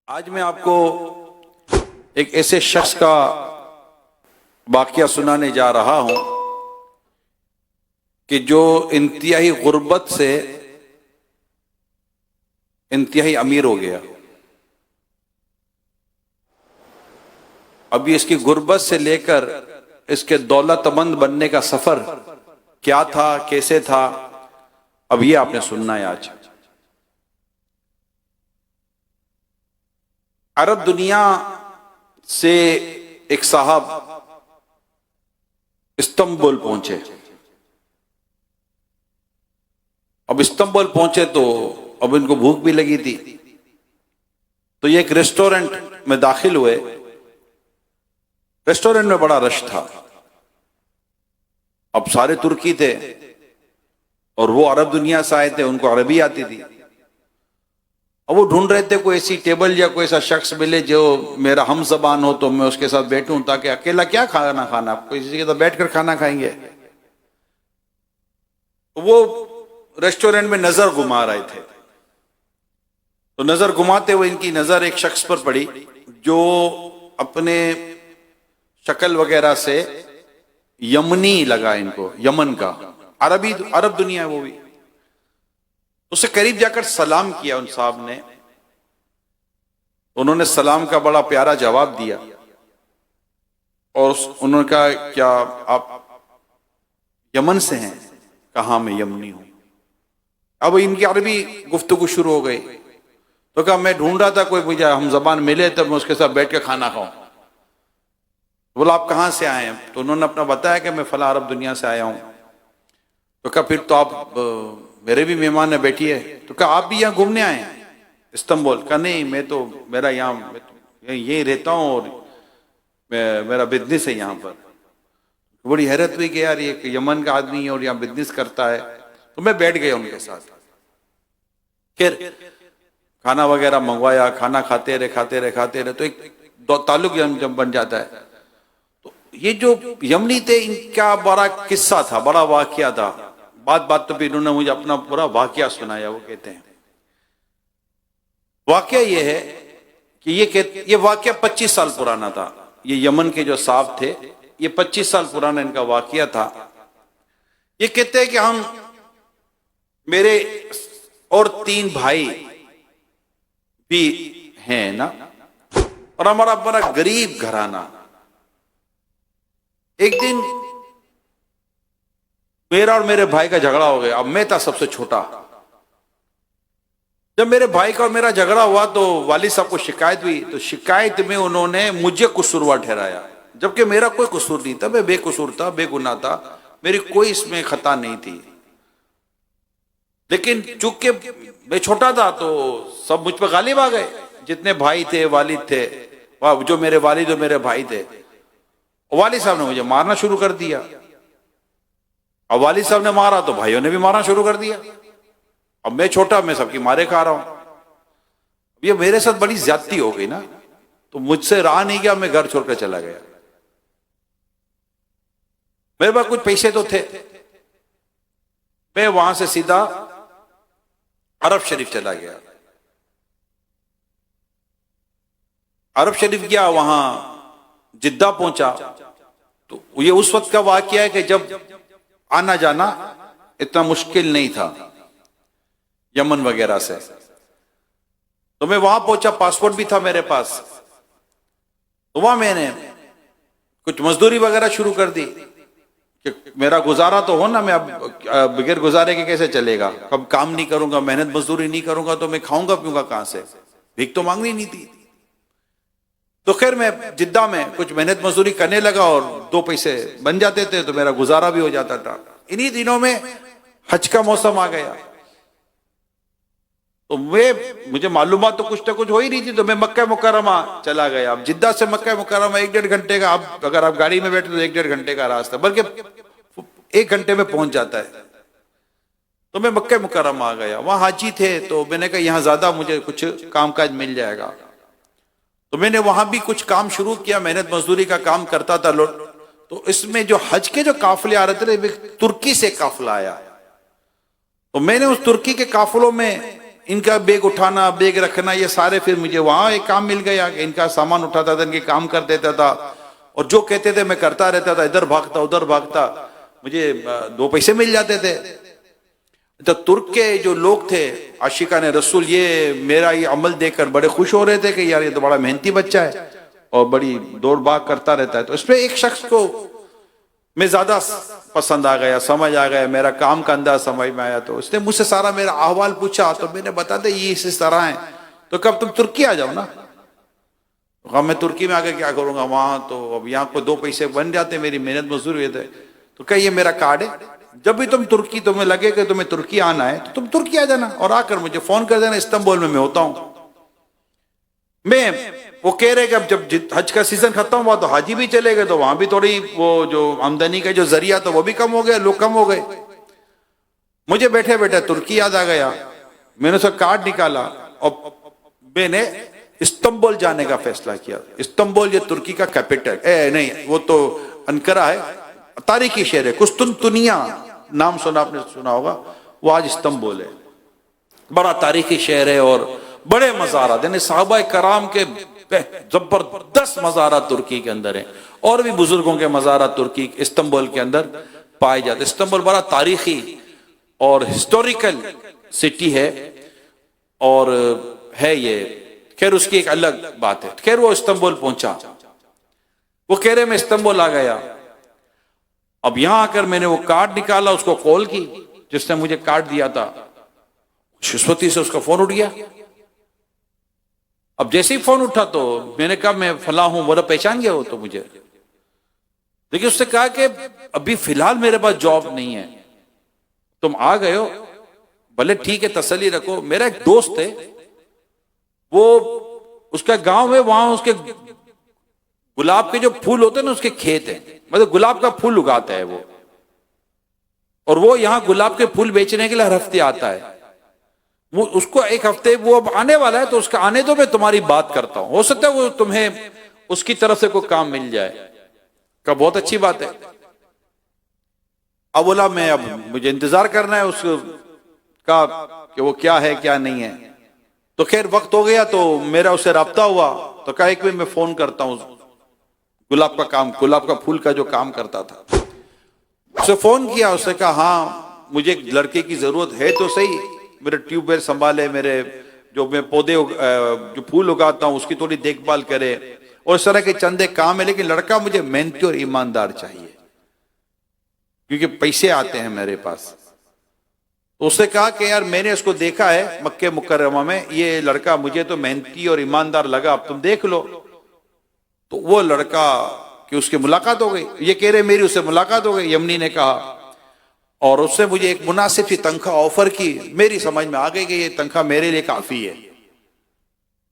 आज मैं आपको एक ऐसे शख्स का वाकया सुनाने जा रहा हूं कि जो इंतहाई गुर्बत से इंतहाई अमीर हो गया। अभी इसकी गुर्बत से लेकर इसके दौलतमंद बनने का सफर क्या था, कैसे था, अब ये आपने सुनना है। आज अरब दुनिया से एक साहब इस्तांबुल पहुंचे। अब इस्तांबुल पहुंचे तो अब इनको भूख भी लगी थी, तो ये एक रेस्टोरेंट में दाखिल हुए। रेस्टोरेंट में बड़ा रश था। अब सारे तुर्की थे और वो अरब दुनिया से आए थे, उनको अरबी आती थी। अब वो ढूंढ रहे थे कोई ऐसी टेबल या कोई ऐसा शख्स मिले जो मेरा हम ज़बान हो, तो मैं उसके साथ बैठूं, ताकि अकेला क्या खाना खाना, कोई किसी के साथ बैठकर खाना खाएंगे। वो रेस्टोरेंट में नजर घुमा रहे थे, तो नजर घुमाते हुए इनकी नजर एक शख्स पर पड़ी जो अपने शक्ल वगैरह से यमनी लगा इनको, यमन का, अरब दुनिया है वो भी। उससे करीब जाकर सलाम किया उन साहब ने। उन्होंने सलाम का बड़ा प्यारा जवाब दिया और उन्होंने कहा, क्या आप यमन से हैं? कहा मैं यमनी हूं। अब इनकी अरबी गुफ्तगू शुरू हो गई। तो कहा मैं ढूंढ रहा था कोई मुझे हम जबान मिले तब मैं उसके साथ बैठ के खाना खाऊं। बोला आप कहां से आए हैं? तो उन्होंने अपना बताया कि मैं फला अरब दुनिया से आया हूं। तो कहा फिर तो आप मेरे भी मेहमान है, बैठिए। तो कहा आप भी यहाँ घूमने आए हैं इस्तांबुल? का नहीं, मैं तो मेरा यहाँ यही रहता हूँ और मेरा बिजनेस है यहाँ पर। बड़ी हैरत हुई कि यार ये यमन का आदमी है और यहाँ बिजनेस करता है। तो मैं बैठ गया उनके साथ। फिर खाना वगैरह मंगवाया, खाना खाते रहे तो एक ताल्लुक जब बन जाता है। तो ये जो यमनी थे इनका बड़ा किस्सा था, बड़ा वाकया था। बात तो फिर उन्होंने मुझे अपना पूरा वाकया सुनाया। वो कहते हैं वाकया ये है कि ये वाकया 25 साल पुराना था। ये यमन के जो साहब थे, ये 25 साल पुराना इनका वाकया था। ये कहते हैं कि मेरे और 3 भाई भी हैं ना, और हमारा बड़ा गरीब घराना। एक दिन मेरा और मेरे भाई का झगड़ा हो गया। अब मैं था सबसे छोटा। जब मेरे भाई का और मेरा झगड़ा हुआ तो वालिद साहब को शिकायत हुई। तो शिकायत में उन्होंने मुझे कसूरवार ठहराया, जबकि मेरा कोई कसूर नहीं था। मैं बेकसूर था, बेगुनाह था, मेरी कोई इसमें खता नहीं थी। लेकिन चूंकि मैं छोटा था तो सब मुझ पर गालिब आ गए। जितने भाई थे, वालिद थे, जो मेरे वालिद और मेरे भाई थे, वालिद साहब ने मुझे मारना शुरू कर दिया। अब वालिद साहब ने मारा तो भाइयों ने भी मारना शुरू कर दिया। अब मैं छोटा, मैं सबकी मारे खा रहा हूं। ये मेरे साथ बड़ी ज्यादती हो गई ना, तो मुझसे रहा नहीं गया, मैं घर छोड़कर चला गया। मेरे पास कुछ पैसे तो थे। मैं वहां से सीधा अरब शरीफ चला गया। अरब शरीफ गया, वहां जिद्दा पहुंचा। तो ये उस वक्त का वाकया है कि जब आना जाना इतना मुश्किल नहीं था यमन वगैरह से। तो मैं वहां पहुंचा, पासपोर्ट भी था मेरे पास। तो वहां मैंने कुछ मजदूरी वगैरह शुरू कर दी कि मेरा गुजारा तो हो ना। मैं अब बगैर गुजारे के कैसे चलेगा? कब काम नहीं करूंगा, मेहनत मजदूरी नहीं करूंगा तो मैं खाऊंगा पीऊंगा कहां से? भीख तो मांगनी नहीं थी। तो खैर मैं जिद्दा में कुछ मेहनत मजदूरी करने लगा और 2 पैसे बन जाते थे तो मेरा गुजारा भी हो जाता था। इन्हीं दिनों में हज का मौसम आ गया। तो मुझे मालूमात तो कुछ हो ही नहीं थी। तो मैं मक्का मुकर्रमा चला गया। अब जिद्दा से मक्का मुकर्रमा 1-1.5 घंटे का, आप अगर आप गाड़ी में बैठे तो 1-1.5 घंटे का रास्ता, बल्कि 1 घंटे में पहुंच जाता है। तो मैं मक्का मुकर्रमा आ गया। वहां हाजी थे तो मैंने कहा यहां ज्यादा मुझे कुछ कामकाज मिल जाएगा। तो मैंने वहां भी कुछ काम शुरू किया, मेहनत मजदूरी का काम करता था। तो इसमें जो हज के जो काफिले आ रहे थे, तुर्की से काफिला आया। तो मैंने उस तुर्की के काफिलों में इनका बैग उठाना, बैग रखना, ये सारे, फिर मुझे वहां एक काम मिल गया कि इनका सामान उठाता था, इनके काम कर देता था, और जो कहते थे मैं करता रहता था, इधर भागता उधर भागता, मुझे 2 पैसे मिल जाते थे। तो तुर्क के जो लोग थे आशिकाने रसूल, ये मेरा ये अमल देखकर बड़े खुश हो रहे थे कि यार ये तो बड़ा मेहनती बच्चा है और बड़ी दौड़ भाग करता रहता है। तो इसमें एक शख्स को मैं ज्यादा पसंद आ गया, समझ आ गया, मेरा काम का अंदाज समझ में आया। तो उसने मुझसे सारा मेरा अहवाल पूछा, तो मैंने बता दिया ये इस तरह है। तो कब तुम तुर्की आ जाओ ना। तो मैं तुर्की में आके क्या करूंगा, वहां तो अब यहाँ को 2 पैसे बन जाते, मेरी मेहनत मजदूरी हुए थे। तो क्या ये मेरा कार्ड है, जब भी तुम तुर्की, तुम्हें लगे कि तुम्हें तुर्की आना है तो तुम तुर्की आ जाना और आकर मुझे फोन कर देना, इस्तांबुल में मैं होता हूं। मैं वो कह रहे कि अब जब हज का सीजन खत्म हुआ तो हाजी भी चले गए, तो वहां भी थोड़ी वो जो आमदनी का जो जरिया था वो भी कम हो गया, लोग कम हो गए। मुझे बैठे बैठे तुर्की याद आ गया। मैंने उसका कार्ड निकाला और मैंने इस्तांबुल जाने का फैसला किया। इस्तांबुल ये तुर्की का कैपिटल नहीं, वो तो अंकारा है, तारीखी शहर है, कुस्तुनतुनिया नाम सुना होगा, वो आज इस्तांबुल है। बड़ा तारीखी शहर है और बड़े मज़ारात, यानी साहबा कराम के जबरदस्त मज़ारात तुर्की के अंदर है, और भी बुजुर्गों के मज़ारात तुर्की इस्तांबुल के अंदर पाए जाते। इस्तांबुल बड़ा तारीखी और हिस्टोरिकल सिटी है और है ये, खैर उसकी एक अलग बात है। खैर वो इस्तांबुल पहुंचा, वो कह रहे मैं इस्तांबुल आ गया। अब यहां आकर मैंने वो कार्ड निकाला, उसको कॉल की जिसने मुझे कार्ड दिया था, शिस्वती से उसका फोन उठ गया। अब जैसे ही फोन उठा तो मैंने कहा मैं फला हूं, बोला पहचान गया हो तो मुझे। देखिए उसने कहा कि अभी फिलहाल मेरे पास जॉब नहीं है, तुम आ गए हो, भले ठीक है तसल्ली रखो। मेरा एक दोस्त है, वो उसका गांव है, वहां उसके गुलाब के जो फूल होते हैं ना उसके खेत है, मतलब गुलाब का फूल उगाता है वो, और वो यहाँ गुलाब के फूल बेचने के लिए हर हफ्ते आता है। वो उसको एक हफ्ते वो अब आने वाला है, तो उसका आने दो, मैं तुम्हारी बात करता हूं, हो सकता है वो तुम्हें उसकी तरफ से कोई काम मिल जाए। का बहुत अच्छी बात है। अब बोला मैं, अब मुझे इंतजार करना है उसका कि वो क्या है क्या नहीं है। तो खैर वक्त हो गया, तो मेरा उससे राब्ता हुआ, तो कहा एक मैं फोन करता हूं, गुलाब का काम, गुलाब का फूल का जो काम करता था, उसे फोन किया। उसने कहा हाँ मुझे एक लड़के की जरूरत है तो सही, मेरे ट्यूबवेल संभाले, मेरे जो मैं पौधे जो फूल उगाता हूं उसकी थोड़ी देखभाल करे, और इस तरह के चंदे काम है, लेकिन लड़का मुझे मेहनती और ईमानदार चाहिए क्योंकि पैसे आते हैं मेरे पास। तो उसने कहा कि यार मैंने इसको देखा है मक्के मुकर्रमा में, ये लड़का मुझे तो मेहनती और ईमानदार लगा, अब तुम देख लो। तो वो लड़का कि उसकी मुलाकात हो गई, ये कह रहे मेरी उससे मुलाकात हो गई, यमनी ने कहा, और उससे मुझे एक मुनासिब सी तनख्वाह ऑफर की। मेरी समझ में आ गई कि ये तनख्वाह मेरे लिए काफी है।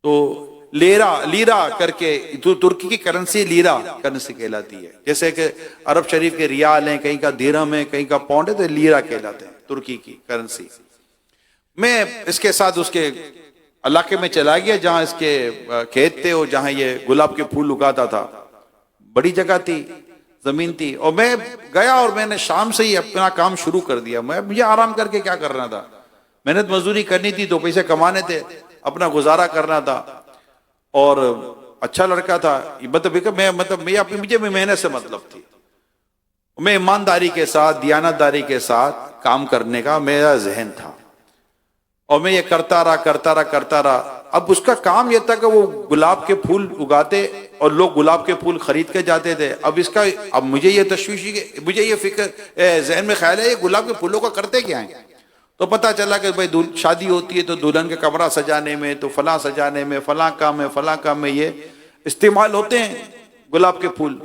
तो लीरा करके, तुर्की की करेंसी लीरा करेंसी कहलाती है, जैसे कि अरब शरीफ के रियाल हैं, कहीं का दिरहम है, कहीं का पौंड है, तो लीरा कहलाते हैं तुर्की की करेंसी। मैं इसके साथ उसके इलाके में चला गया जहां इसके खेत थे और जहां ये गुलाब के फूल उगाता था। बड़ी जगह थी, जमीन थी, और मैं गया और मैंने शाम से ही अपना काम शुरू कर दिया। मुझे आराम करके क्या करना था, मेहनत मजदूरी करनी थी, 2 पैसे कमाने थे, अपना गुजारा करना था। और अच्छा लड़का था, मुझे मेहनत से मतलब थी, मैं ईमानदारी के साथ, दियानतदारी के साथ काम करने का मेरा जहन था, और मैं ये करता रहा। अब उसका काम यह था कि वो गुलाब के फूल उगाते और लोग गुलाब के फूल खरीद के जाते थे। अब मुझे ये तशवीश, मुझे ये फिक्र जहन में ख्याल है ये गुलाब के फूलों का करते क्या है। तो पता चला कि भाई शादी होती है तो दुल्हन का कमरा सजाने में, तो फलां सजाने में, फलां काम में ये इस्तेमाल होते हैं गुलाब के फूल।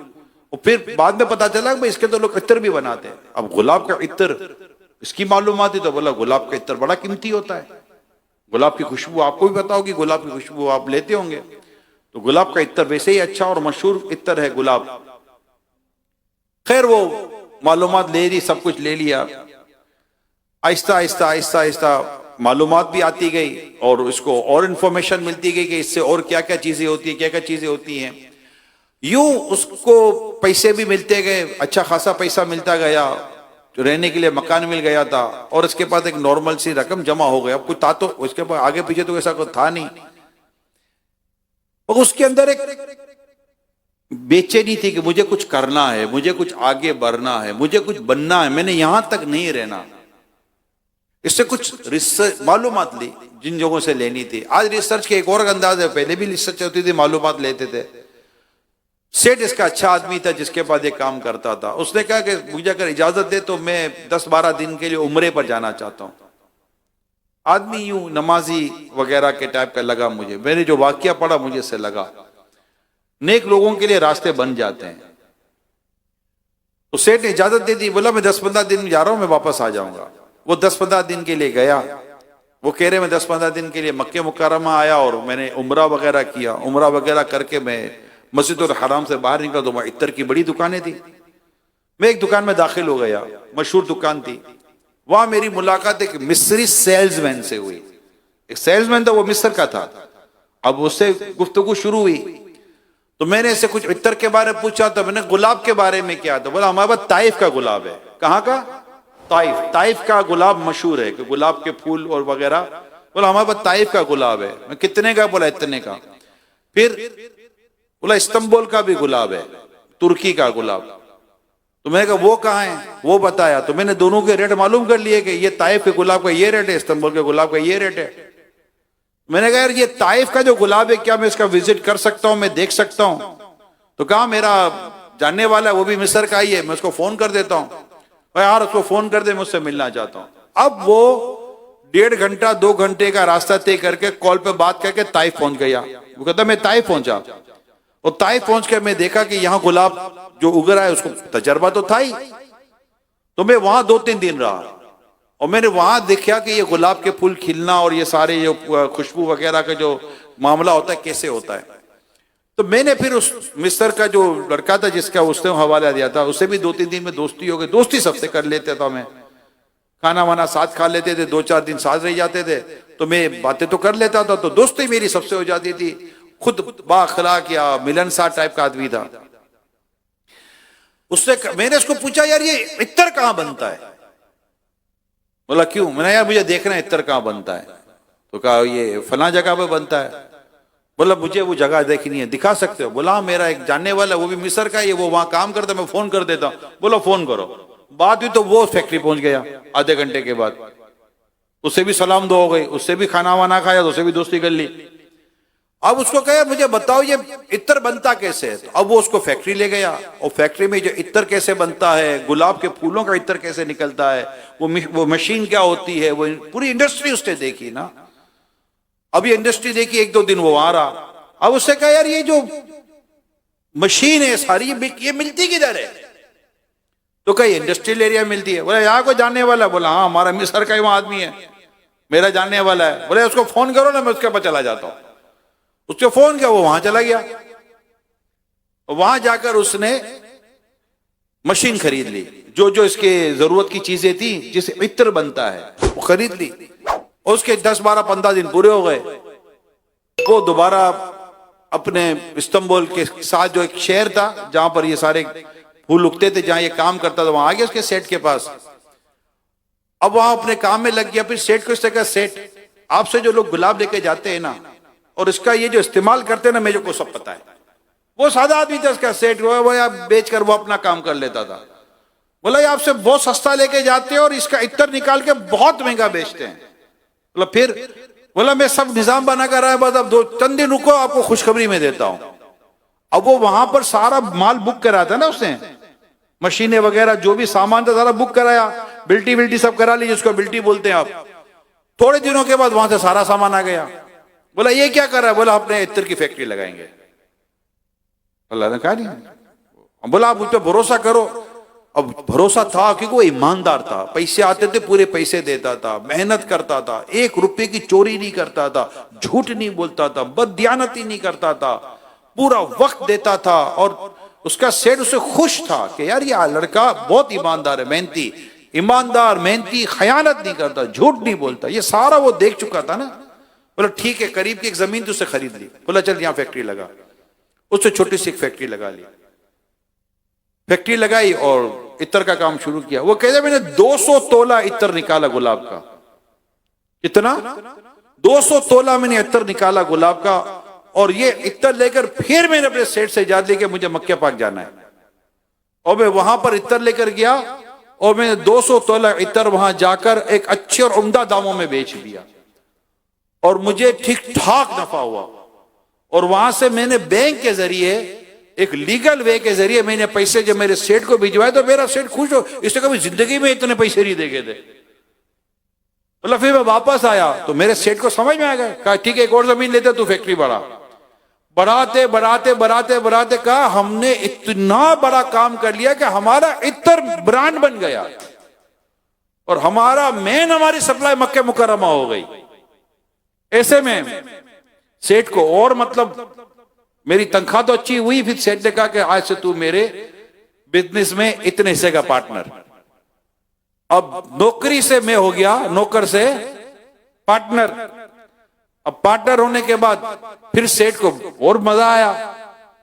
और फिर बाद में पता चला कि भाई इसके तो लोग इत्र भी बनाते हैं। अब गुलाब का इत्र इसकी मालूमात थी, तो बोला गुलाब का इत्र बड़ा कीमती होता है, गुलाब की खुशबू आपको भी पता होगी, गुलाब की खुशबू आप लेते होंगे, तो गुलाब का इत्र वैसे ही अच्छा और मशहूर इत्र है गुलाब। खैर वो मालूमात ले ली, सब कुछ ले लिया। आहिस्ता मालूमात भी आती गई और इसको और इंफॉर्मेशन मिलती गई कि इससे और क्या क्या चीजें होती है, क्या क्या चीजें होती हैं। यूं उसको पैसे भी मिलते गए, अच्छा खासा पैसा मिलता गया, रहने के लिए मकान मिल गया था और इसके पास एक नॉर्मल सी रकम जमा हो गया। अब कुछ था तो उसके पास आगे पीछे तो ऐसा कुछ था नहीं, और उसके अंदर एक बेचैनी थी कि मुझे कुछ करना है, मुझे कुछ आगे बढ़ना है, मुझे कुछ बनना है, मैंने यहां तक नहीं रहना। इससे कुछ रिसर्च मालूमात ली जिन जगहों से लेनी थी। आज रिसर्च के एक और अंदाज है, पहले भी रिसर्च होती थी, मालूमात लेते थे। सेठ इसका अच्छा आदमी था जिसके पास एक काम करता था। उसने कहा कि मुझे अगर इजाजत दे तो मैं 10-12 दिन के लिए उम्रे पर जाना चाहता हूं। आदमी यूं नमाजी वगैरह के टाइप का लगा मुझे, मैंने जो वाकया पढ़ा मुझे से लगा नेक लोगों के लिए रास्ते बन जाते हैं। तो सेठ ने इजाजत दे दी, बोला मैं 10-15 दिन जा रहा हूं, मैं वापस आ जाऊंगा। वो 10-15 दिन के लिए गया। वो कह रहे मैं 10-15 दिन के लिए मक्के मुकर्रमा आया और मैंने उम्रा वगैरह किया। उम्रा वगैरह करके मैं मस्जिद और हराम से बाहर निकला तो वहां इत्तर की बड़ी दुकानें थी। मैं एक दुकान में दाखिल हो गया, मशहूर दुकान थी। वहां मेरी मुलाकात एक मिस्री सेल्समैन से हुई। एक सेल्समैन था, वो मिस्र का था। अब उससे गुफ्तगू शुरू हुई तो मैंने इससे कुछ इत्तर के बारे में पूछा। तो मैंने गुलाब के बारे में क्या था, बोला हमारे पास ताइफ का गुलाब है। कहाँ का? ताइफ। ताइफ का गुलाब मशहूर है कि गुलाब के फूल और वगैरह। बोला हमारे पास ताइफ का गुलाब है। मैं कितने का? बोला इतने का। फिर बोला इस्तांबुल का भी गुलाब है, तुर्की का गुलाब। तो मैंने कहा वो कहाँ है? वो बताया। तो मैंने दोनों के रेट मालूम कर लिए कि ये ताइफ के गुलाब का ये रेट है, इस्तांबुल के गुलाब का ये रेट है। मैंने कहा यार ये ताइफ का जो गुलाब है क्या मैं इसका विजिट कर सकता हूं, मैं देख सकता हूं? तो कहा मेरा जानने वाला है, वो भी मिस्र का ही है, मैं उसको फोन कर देता हूं। यार उसको फोन कर दे, मैं उससे मिलना चाहता हूं। अब वो 1.5 घंटा 2 घंटे का रास्ता तय करके कॉल पे बात करके ताइफ पहुंच गया। वो कहता मैं ताइफ पहुंचा और ताइफ पहुंच के मैं देखा कि यहाँ गुलाब जो उग रहा है उसको तजर्बा तो था ही। तो मैं वहां 2-3 दिन रहा और मैंने वहां देखा कि ये गुलाब के फूल खिलना और ये सारे जो खुशबू वगैरह का जो मामला होता है कैसे होता है। तो मैंने फिर उस मिस्र का जो लड़का था जिसका उसने हवाला दिया था, उससे भी 2-3 दिन में दोस्ती हो गई। दोस्ती सबसे कर लेता था मैं, खाना वाना साथ खा लेते थे, 2-4 दिन साथ रह जाते थे, तो मैं बातें तो कर लेता था। तो दोस्ती मेरी सबसे हो जाती थी। खुद बाअखलाक या मिलनसार टाइप का आदमी था। उससे मैंने उसको पूछा यार ये इत्तर कहाँ बनता है? बोला क्यों? मैंने यार मुझे देखना है इत्तर कहाँ बनता है। तो कहा ये फला जगह पे बनता है। बोला मुझे वो जगह देखनी है, दिखा सकते हो? बोला मेरा एक जानने वाला वो भी मिस्र का है, वो वहां काम करता है, मैं फोन कर देता हूं। बोला फोन करो। बात हुई तो वो फैक्ट्री पहुंच गया आधे घंटे के बाद। उससे भी सलाम दो हो गई, उससे भी खाना वाना खाया, तो उससे भी दोस्ती कर ली। अब उसको कहा मुझे बताओ ये इत्तर बनता कैसे है? तो अब वो उसको फैक्ट्री ले गया और फैक्ट्री में जो इत्तर कैसे बनता है, गुलाब के फूलों का इत्तर कैसे निकलता है, वो मशीन क्या होती है, वो पूरी इंडस्ट्री उसने देखी ना। अब ये इंडस्ट्री देखी, 1-2 दिन वो आ रहा। अब उससे कहा यार ये जो मशीन है सारी ये मिलती किधर है? तो कहीं इंडस्ट्रियल एरिया मिलती है। बोला यहाँ को जानने वाला? बोला हाँ हमारा मिस्र का वहां आदमी है, मेरा जानने वाला है। बोले उसको फोन करो ना, मैं उसके पास चला जाता हूं। उसको फोन किया, वो वहां चला गया। वहां जाकर उसने मशीन खरीद ली, जो जो इसके जरूरत की चीजें थी जिससे इत्र बनता है वो खरीद ली। और उसके 10-12-15 दिन पूरे हो गए। वो दोबारा अपने इस्तांबुल के साथ जो एक शहर था जहां पर ये सारे फूल उगते थे, जहां ये काम करता था, वहां आ गया उसके सेठ के पास। अब वहां अपने काम में लग गया। फिर सेठ को इसने कहा सेठ आपसे जो लोग गुलाब लेके जाते हैं ना और इसका ये जो इस्तेमाल करते हैं ना, मेरे को सब पता है। वो सादा आदमी था उसका सेठ, वो यार बेच कर वो अपना काम कर लेता था। बोला ये आपसे बहुत सस्ता लेके जाते हैं और इसका इत्र निकाल के बहुत महंगा बेचते हैं। बोला फिर? बोला मैं सब निजाम बना कर रहा है, बस अब 2-3 दिन रुको, आपको खुशखबरी में देता हूं। अब वो वहां पर सारा माल बुक कराया था ना उसने, मशीनें वगैरह जो भी सामान था सारा बुक कराया, बिल्टी विल्टी सब करा ली, जिसको बिल्टी बोलते हैं आप। थोड़े दिनों के बाद वहां से सारा सामान आ गया। बोला ये क्या कर रहा है? बोला अपने इत्र की फैक्ट्री लगाएंगे। अल्लाह ने कहा नहीं। बोला आप मुझ पर भरोसा करो। अब भरोसा था क्योंकि वो ईमानदार था, पैसे आते थे पूरे पैसे देता था, मेहनत करता था, 1 रुपए की चोरी नहीं करता था, झूठ नहीं बोलता था, बददियानती नहीं करता था, पूरा वक्त देता था। और उसका सेठ उससे खुश था कि यार ये लड़का बहुत ईमानदार है, मेहनती, ईमानदार मेहनती, खयानत नहीं करता, झूठ नहीं बोलता। ये सारा वो देख चुका था ना। बोला ठीक है, करीब की एक जमीन तो उसे खरीद ली। बोला चल यहां फैक्ट्री लगा। उससे छोटी सी एक फैक्ट्री लगा ली। फैक्ट्री लगाई और इत्र का काम शुरू किया। वो कहते मैंने 200 तोला इत्र निकाला गुलाब का। कितना? 200 तोला मैंने इत्र निकाला गुलाब का। और ये इत्र लेकर फिर मैंने अपने सेठ से इजाजत ली कि मुझे मक्के पाक जाना है, और मैं वहां पर इत्र लेकर गया और मैंने 200 तोला इत्र वहां जाकर एक अच्छे और उम्दा दामों में बेच दिया और मुझे ठीक ठाक नफा हुआ। और वहां से मैंने बैंक के जरिए, एक लीगल वे के जरिए मैंने पैसे जब मेरे सेठ को भिजवाए तो मेरा सेठ खुश हो, इसने कभी जिंदगी में इतने पैसे नहीं देखे थे। मतलब फिर मैं वापस आया तो मेरे सेठ को समझ में आ गया, कहा ठीक है एक और जमीन लेते तू फैक्ट्री बढ़ा। बढ़ाते बढ़ाते बढ़ाते बढ़ाते कहा हमने इतना बड़ा काम कर लिया कि हमारा इत्र ब्रांड बन गया और हमारी सप्लाई मक्के मुकर्रमा हो गई। ऐसे में सेठ को और मतलब मेरी तनख्वाह तो अच्छी हुई। फिर सेठ ने कहा कि आज से तू मेरे बिजनेस में इतने हिस्से का पार्टनर। अब नौकरी से मैं हो गया नौकर से पार्टनर। अब पार्टनर होने के बाद फिर सेठ को और मजा आया,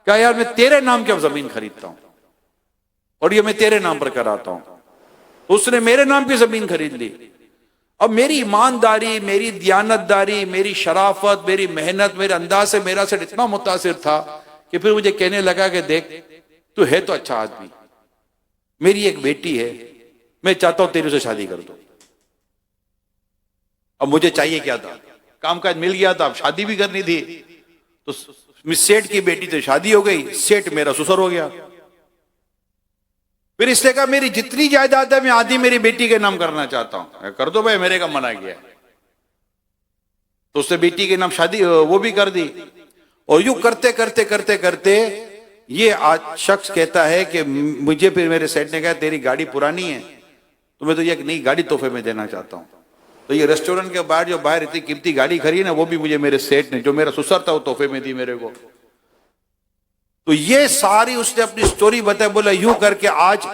क्या यार मैं तेरे नाम की अब जमीन खरीदता हूं और ये मैं तेरे नाम पर कराता हूं। उसने मेरे नाम की जमीन खरीद ली। अब मेरी ईमानदारी, मेरी दयानतदारी, मेरी शराफत, मेरी मेहनत, मेरे अंदाज से मेरा सेठ इतना मुतासिर था कि फिर मुझे कहने लगा कि देख तू है तो अच्छा आदमी, मेरी एक बेटी है, मैं चाहता हूं तेरे से शादी कर दो। अब मुझे चाहिए क्या था, काम काज मिल गया था, अब शादी भी करनी थी। तो सेठ की बेटी से शादी हो गई, सेठ मेरा ससुर हो गया। फिर इसने कहा मेरी जितनी जायदाद है मैं आधी मेरी बेटी के नाम करना चाहता हूं। कर दो भाई, मेरे का मना किया। तो उसने बेटी के नाम शादी वो भी कर दी। और यूं करते करते करते करते ये आज शख्स कहता है कि मुझे, फिर मेरे सेठ ने कहा तेरी गाड़ी पुरानी है तो मैं तो ये एक नई गाड़ी तोहफे में देना चाहता हूं। तो ये रेस्टोरेंट के बाहर जो बाहर इतनी कीमती गाड़ी खड़ी है ना, वो भी मुझे मेरे सेठ ने, जो मेरा ससुर था, वो तोहफे में दी मेरे को। तो ये सारी उसने अपनी स्टोरी बताई। बोला यूं करके आज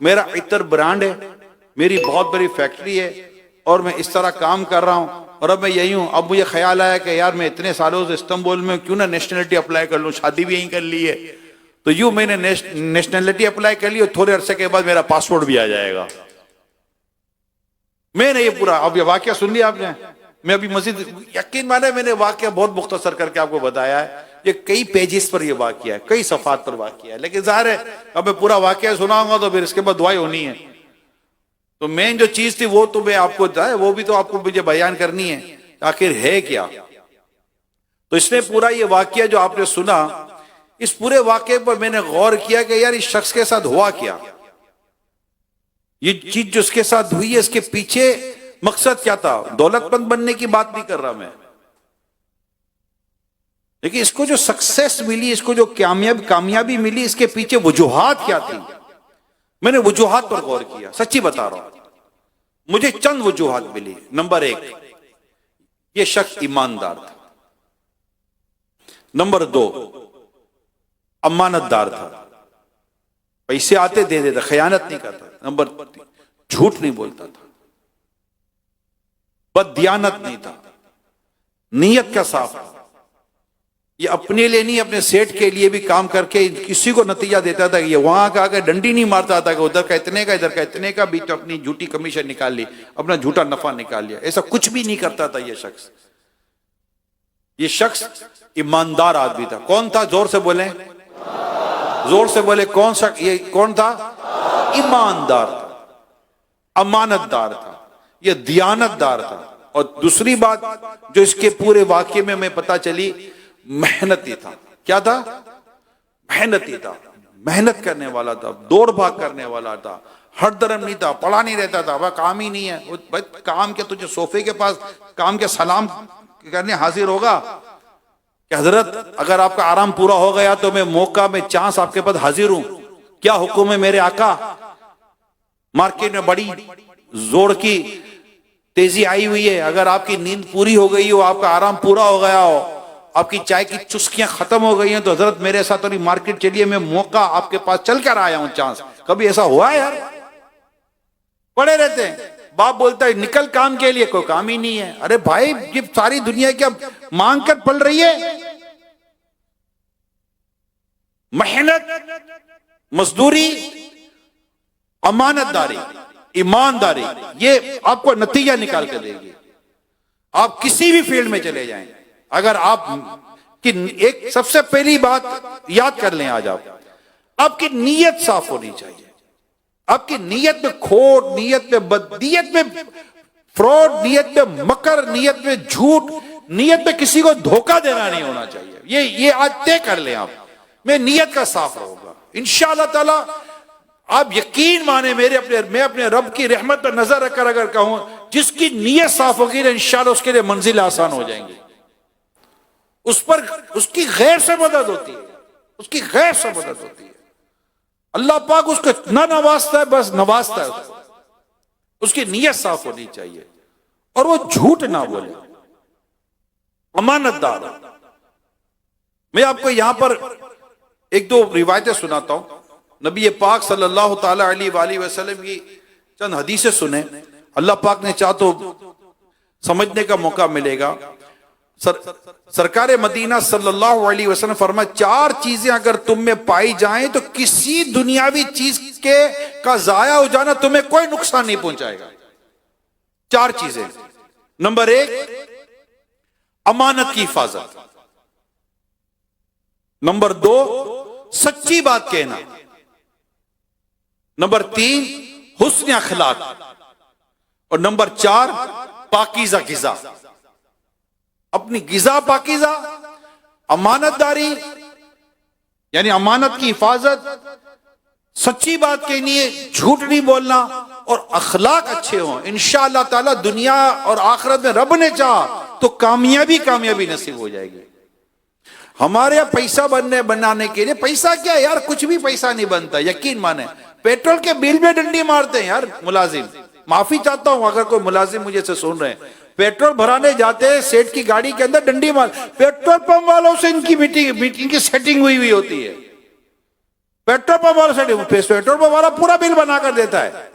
मेरा इत्र ब्रांड है, मेरी बहुत बड़ी फैक्ट्री है और मैं इस तरह काम कर रहा हूं और अब मैं यही हूं। अब मुझे ख्याल आया कि यार मैं इतने सालों से इस्तांबुल में क्यों ना नेशनलिटी अप्लाई कर लूं, शादी भी यहीं कर ली है। तो यूं मैंने नेशनलिटी अप्लाई कर ली और थोड़े अरसे के बाद मेरा पासपोर्ट भी आ जाएगा। मैंने ये पूरा, अब ये वाकया सुन लिया आपने। मैं अभी मजीद, यकीन माने मैंने वाकया बहुत मुख्तसर करके आपको बताया है। ये कई पेजेस पर ये वाकया है, कई सफात पर वाकया है, लेकिन जाहिर है अब मैं पूरा वाकया सुनाऊंगा तो फिर इसके बाद दुआएं होनी है। तो मेन जो चीज थी वो तो मैं आपको, वो भी तो आपको मुझे बयान करनी है, आखिर है क्या। तो इसने पूरा ये वाकया जो आपने सुना, इस पूरे वाकये पर मैंने गौर किया कि यार इस शख्स के साथ हुआ क्या, ये चीज जो उसके साथ हुई है इसके पीछे मकसद क्या था। दौलतमंद बनने की बात नहीं कर रहा मैं, लेकिन इसको जो सक्सेस मिली, इसको जो कामयाबी मिली, इसके पीछे वजूहात क्या थी। मैंने वजूहात पर गौर किया, सच्ची बता रहा हूं, मुझे चंद वजूहात मिली। नंबर एक, ये शख्स ईमानदार था। नंबर दो, अमानतदार था, पैसे आते दे देता, खयानत नहीं करता। नंबर तीन, झूठ नहीं बोलता था, बददियानत नहीं था, नीयत का साफ था। ये अपने लिए नहीं, अपने सेठ के लिए भी काम करके किसी को नतीजा देता था। ये वहां का आकर डंडी नहीं मारता था कि उधर का इतने का, इधर का इतने का, बीच अपनी झूठी कमीशन निकाल ली, अपना झूठा नफा निकाल लिया। ऐसा कुछ भी नहीं करता था ये शख्स। ये शख्स ईमानदार आदमी था। कौन था? जोर से बोले, जोर से बोले, कौन सा? ये कौन था? ईमानदार था, अमानतदार था, ये दियानतदार था। और दूसरी बात जो इसके पूरे वाक्य में मैं पता चली, मेहनती था। क्या था? मेहनती था, मेहनत करने वाला था, दौड़ भाग करने वाला था, हर दरम नहीं था, पढ़ा नहीं रहता था, वह काम ही नहीं है। काम के तुझे सोफे के पास काम के सलाम करने हाजिर होगा कि हजरत अगर आपका आराम पूरा हो गया तो मैं मौका में चांस आपके पास हाजिर हूं, क्या हुक्म है मेरे आका। मार्केट में बड़ी जोर की तेजी आई हुई है, अगर आपकी नींद पूरी हो गई हो, आपका आराम पूरा हो गया हो, आपकी चाय की चुस्कियां खत्म हो गई हैं, तो हजरत मेरे साथ थोड़ी मार्केट चलिए, मैं मौका आपके पास चल कर आया हूं, चांस। कभी ऐसा हुआ है यार? पड़े रहते हैं, बाप बोलता है निकल काम के लिए, कोई काम ही नहीं है। अरे भाई ये सारी दुनिया क्या मांग कर पल रही है? मेहनत, मजदूरी, अमानतदारी, ईमानदारी, ये आपको नतीजा निकाल के देगी। आप किसी भी फील्ड में चले जाएं, अगर आप कि एक सबसे पहली बात याद कर लें आज, आप आपकी नीयत साफ होनी चाहिए। आपकी नीयत में खोट, नीयत में बदनीयत में फ्रॉड, नीयत में मकर, नीयत में झूठ, नीयत में किसी को धोखा देना नहीं होना चाहिए। ये आज तय कर लें आप, मैं नीयत का साफ रहूंगा इंशाअल्लाह ताला। आप यकीन माने मैं अपने रब की रहमत पर नजर रखकर अगर कहूं, जिसकी नीयत साफ होगी ना इंशाअल्लाह उसके लिए मंजिल आसान हो जाएंगी। उस पर उसकी गैर से मदद होती है, उसकी गैर से मदद होती है। अल्लाह पाक उसको ना नवाजता है, बस नवाजता है उसको। उसकी नीयत साफ होनी चाहिए और वो झूठ ना बोले, अमानतदार। मैं आपको यहां पर एक दो रिवायतें सुनाता हूं। नबी पाक सल्लल्लाहु ताला अलैहि वसल्लम की चंद हदीसें सुने, अल्लाह पाक ने चाह तो समझने का मौका मिलेगा। सरकार मदीना सल्लल्लाहु अलैहि वसल्लम फरमाए, चार चीजें अगर तुम में पाई जाएं तो किसी दुनियावी चीज के का जाया हो जाना तुम्हें कोई नुकसान नहीं पहुंचाएगा। चार चीजें। नंबर एक, अमानत की हिफाजत। नंबर दो, सच्ची बात कहना। नंबर तीन, हुस्न अखलाक। और नंबर चार, पाकीज़ा गिज़ा। अपनी गिज़ा पाकीज़ा, अमानतदारी यानी अमानत की हिफाजत, सच्ची बात कहनी है, झूठ नहीं बोलना और अखलाक अच्छे हों। इंशाअल्लाह ताला दुनिया और आखिरत में रब ने चाहा तो कामयाबी नसीब हो जाएगी। हमारे यहाँ पैसा बनाने के लिए, पैसा क्या यार, कुछ भी पैसा नहीं बनता, यकीन माने। पेट्रोल के बिल में डंडी मारते हैं यार मुलाजिम। माफी चाहता हूं अगर कोई मुलाजिम मुझे से सुन रहे हैं, पेट्रोल भराने जाते हैं, सेठ की गाड़ी के अंदर डंडी मार। पेट्रोल पंप वालों से इनकी मीटिंग की सेटिंग हुई होती है। पेट्रोल पंप वालों से पेट्रोल पंप वाला पूरा बिल बना कर देता है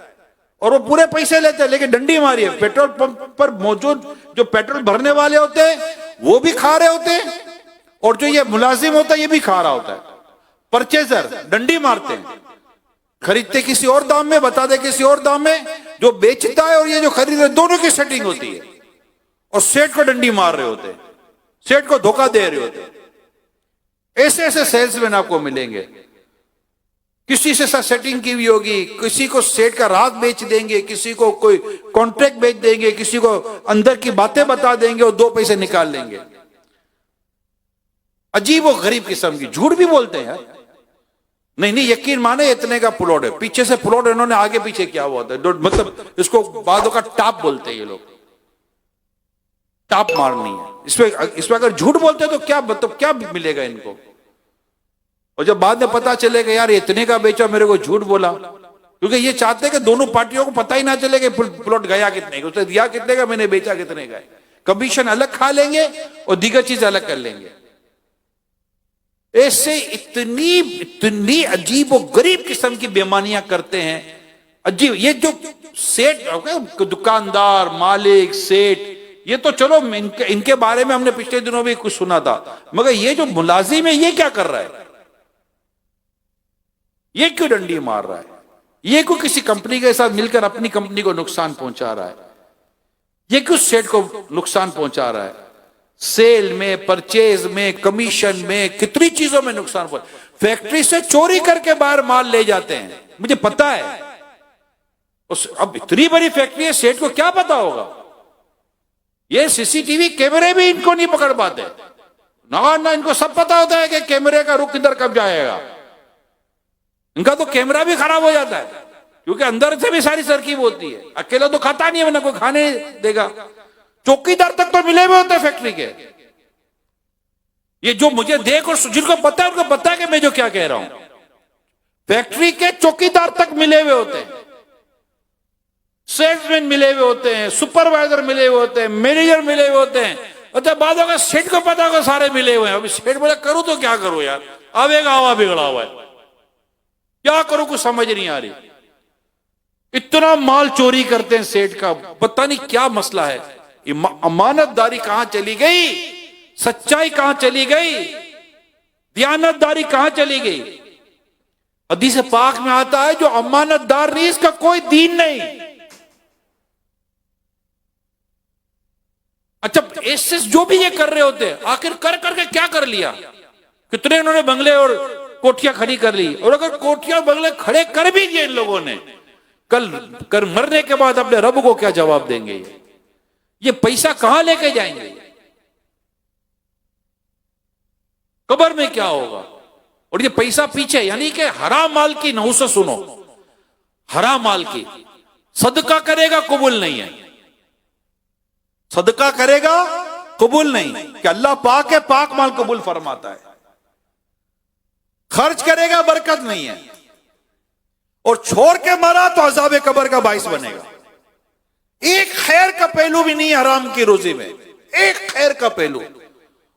और वो पूरे पैसे लेते हैं, लेकिन डंडी मारी है। पेट्रोल पंप पर मौजूद जो पेट्रोल भरने वाले होते हैं वो भी खा रहे होते हैं और जो ये मुलाजिम होता है ये भी खा रहा होता है। परचेजर डंडी मारते हैं, खरीदते किसी और दाम में, बता दे किसी और दाम में, जो बेचता है और ये जो खरीद रहे, दोनों की सेटिंग होती है और सेठ को डंडी मार रहे होते हैं, सेठ को धोखा दे रहे होते हैं। ऐसे ऐसे सेल्समैन आपको मिलेंगे। किसी से सेटिंग की हुई होगी, किसी को सेठ का राज बेच देंगे, किसी को कोई कॉन्ट्रैक्ट बेच देंगे, किसी को अंदर की बातें बता देंगे और दो पैसे निकाल लेंगे। अजीब और गरीब किस्म की, झूठ भी बोलते हैं यार। नहीं यकीन माने इतने का प्लॉट है, पीछे से प्लॉट इन्होंने आगे पीछे किया हुआ था, मतलब इसको बादों का टाप बोलते हैं ये लोग। टाप मारनी है इसमें अगर झूठ बोलते हैं तो क्या, मतलब क्या मिलेगा इनको। और जब बाद में पता चलेगा यार इतने का बेचा, मेरे को झूठ बोला, क्योंकि ये चाहते हैं कि दोनों पार्टियों को पता ही ना चले कि प्लॉट गया कितने का, उसने दिया कितने का, मैंने बेचा कितने का। कमीशन अलग खा लेंगे और दीगर चीज अलग कर लेंगे। ऐसे इतनी अजीब और गरीब किस्म की बेईमानियां करते हैं। अजीब, ये जो सेठ, दुकानदार, मालिक, सेठ, ये तो चलो इनके बारे में हमने पिछले दिनों भी कुछ सुना था, मगर ये जो मुलाजिम है ये क्या कर रहा है? ये क्यों डंडी मार रहा है? ये क्यों किसी कंपनी के साथ मिलकर अपनी कंपनी को नुकसान पहुंचा रहा है? ये क्यों सेठ को नुकसान पहुंचा रहा है? सेल में, परचेज में, कमीशन में, कितनी चीजों में नुकसान पहुंचा। फैक्ट्री से चोरी करके बाहर माल ले जाते हैं, मुझे पता है। अब इतनी बड़ी फैक्ट्री है, सेठ को क्या पता होगा? ये सीसीटीवी कैमरे भी इनको नहीं पकड़ पाते ना, इनको सब पता होता है कि कैमरे का रुख किधर कब जाएगा। इनका तो कैमरा भी खराब हो जाता है, क्योंकि अंदर से भी सारी तरकीब होती है। अकेला तो खाता नहीं है, वरना कोई खाने देगा। चौकीदार तक तो मिले हुए होते हैं फैक्ट्री के। ये जो मुझे देख और जिनको पता है उनको पता है कि मैं जो क्या कह रहा हूं। फैक्ट्री के चौकीदार तक मिले हुए होते हैं, सेल्समैन मिले हुए होते हैं, सुपरवाइजर मिले हुए होते हैं, मैनेजर मिले हुए होते हैं। और जब बाद होगा सेठ को पता होगा सारे मिले हुए हैं। अभी सेठ बोला करूं तो क्या करूं यार, आवेगा हवा बिगड़ा हुआ है, क्या करूं कुछ समझ नहीं आ रही। इतना माल चोरी करते हैं सेठ का, पता नहीं क्या मसला है। अमानतदारी कहां चली गई, सच्चाई कहां चली गई, दयानतदारी कहां चली गई। हदीस पाक में आता है जो अमानतदार नहीं इसका कोई दीन नहीं। अच्छा, ऐसे जो भी ये कर रहे होते आखिर कर करके क्या कर लिया? कितने उन्होंने बंगले और कोठियां खड़ी कर ली, और अगर कोठियां बंगले खड़े कर भी दिए इन लोगों ने, कल मरने के बाद अपने रब को क्या जवाब देंगे? ये पैसा कहां लेके जाएंगे? कब्र में क्या होगा? और ये पैसा पीछे, यानी कि हराम माल की नहुसत सुनो, हराम माल की सदका करेगा कबूल नहीं है, सदका करेगा कबूल नहीं, कि अल्लाह पाक है, पाक माल कबूल फरमाता है। खर्च करेगा बरकत नहीं है, और छोड़ के मरा तो अज़ाब कब्र का बाइस बनेगा। एक खैर का पहलू भी नहीं हराम की रोजी में, एक खैर का पहलू,